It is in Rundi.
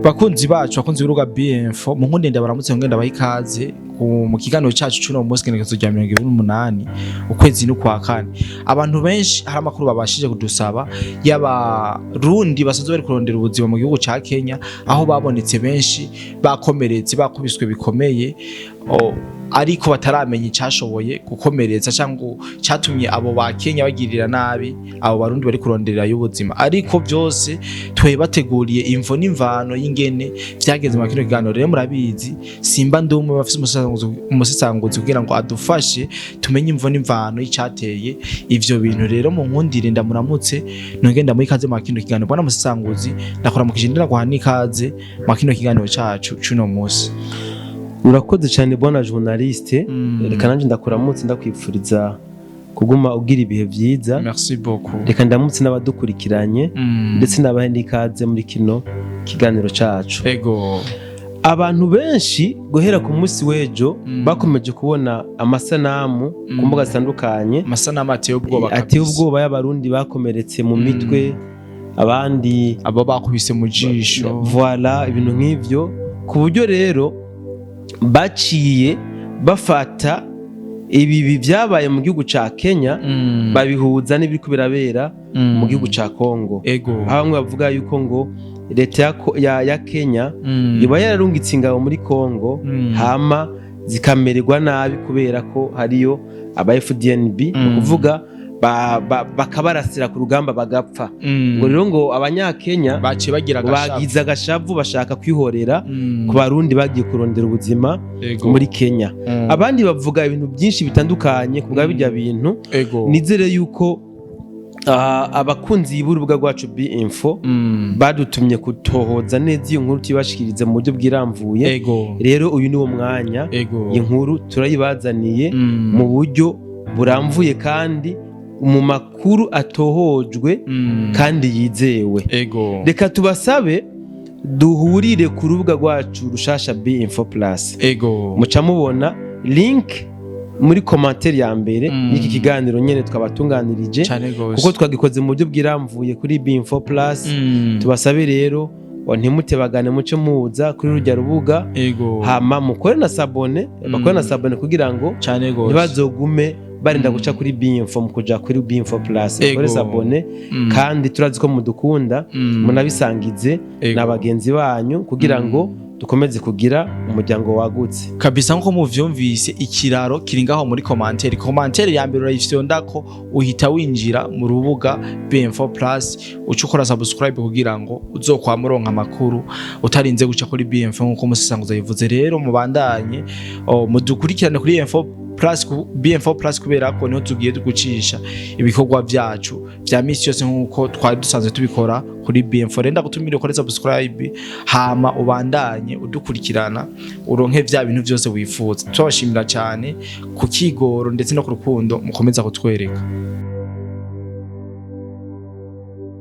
bakunzi bacu bakunzi b'uruga BF mu nkundi ndabaramutse ngenda bahikaze mu kiganiro cyacu cy'uno munsi kenekezo rya 2028 ukwezi n'ukwa kane. Abantu benshi hari amakuru babashije kudusaba y'abarundi basanzwe bari kurondera ubuzima mu gihugu ca Kenya, aho babonetse benshi bakomeretse bakubiswe bikomeye ariko bataramenya icyashoboye gukomeretsa cyangwa cyatumye abo ba Kenya bagirira nabi abo barundi bari kurondera y'ubuzima. Ariko byose twe bateguriye imvo n'imvano y'ingene byageze mu kino kiganiro. Rero murabizi simba ndumwe bafite umusesanguzi kugira ngo adufashe tumenye imvo n'imvano y'icyateye ivyo bintu. Rero mu nkundire ndamuramutse nongenda muri kaze mu kino kiganiro. Bwana umusesanguzi ndakora mu kijindira guhana ikaze mu kino kiganiro cyacu cy'uno munsi. Urakoze cyane bwana journaliste, reka nanje ndakuramutse ndakwipfuriza kuguma ugira ibihe byiza. Merci beaucoup. Reka ndamutse n'abadukurikiranye ndetse n'abahe ndikaze muri kino kiganiro cacu. Ego. Abantu benshi guhera ku munsi wejo bakomeje kubona amasanamu ku mbuga zitandukanye, amasanamu ateye ubwoba kabisa. Ateye ubwoba y'abarundi bakomeretse mu mitwe, abandi abo bakubise mu jisho. Voilà, ibintu nk'ivyo ku buryo rero baciye bafata ibi byabaye mu gihugu ca Kenya babihuza n'ibiriko birabera mu gihugu ca Congo. Ego. Bamwe bavuga yuko ngo leta ya Kenya iba yararungitse ingabo muri Congo hama zikamererwa nabi kubera ko hariyo aba FDNB kuvuga bakabarasira ku rugamba bagapfa. Ngo rero ngo abanyakenya bagize agashavu bashaka kwihorera ku barundi bagiye kurondera ubuzima muri Kenya. Abandi bavuga ibintu byinshi bitandukanye kubwa bijya bintu. Nizere yuko abakunzi y'urubuga rwacu BInfo badutumye kutohoza neza iyo nkuru tibashikirize mu buryo bwiramvuye. Rero uyu ni wo mwanya inkuru turayibazaniye mu buryo buramvuye kandi mu makuru atohojwe kandi yizewe. Reka tubasabe duhurire ku rubuga rwacu rushasha BInfo Plus. Muca mubona link muri commentaire ya mbere y'iki kiganiro nyene twabatunganirije kuko twagikoze mu buryo bwiramvuye kuri BInfo Plus. Tubasabe rero ntimutebagane muce muza kuri rujya rubuga hama mukore na sabone, bakore na sabone kugira ngo ntibazogume barinda guca kuri BInfo mu kuja kuri BInfo Plus. Kore sabone kandi turazi ko mudukunda munabisangize n'abagenzi banyu kugira ngo dukomeze kugira umuryango wagutse kabisa. Nko muvyumvise ikiraro kiringaho muri commentaire ya mbere urayifyonda ko uhita winjira mu rubuga BInfo Plus ucukora subscribe kugira ngo uzokwamuronka amakuru utarinze guca kuri BInfo nkuko umusesanguzi yivuze. Rero mubandanye mudukurikirane kuri BInfo Plus kubera ko niho tugiye dugucisha ibikorwa byacu vya misi yose nkuko twari dusanzwe tubikora kuri BInfo. Renda gutumira ukore subscribe hama ubandanye udukurikirana uronke vya bintu byose wifuza. Twabashimira cyane ku kigoro ndetse no ku rukundo mukomeza kutwereka.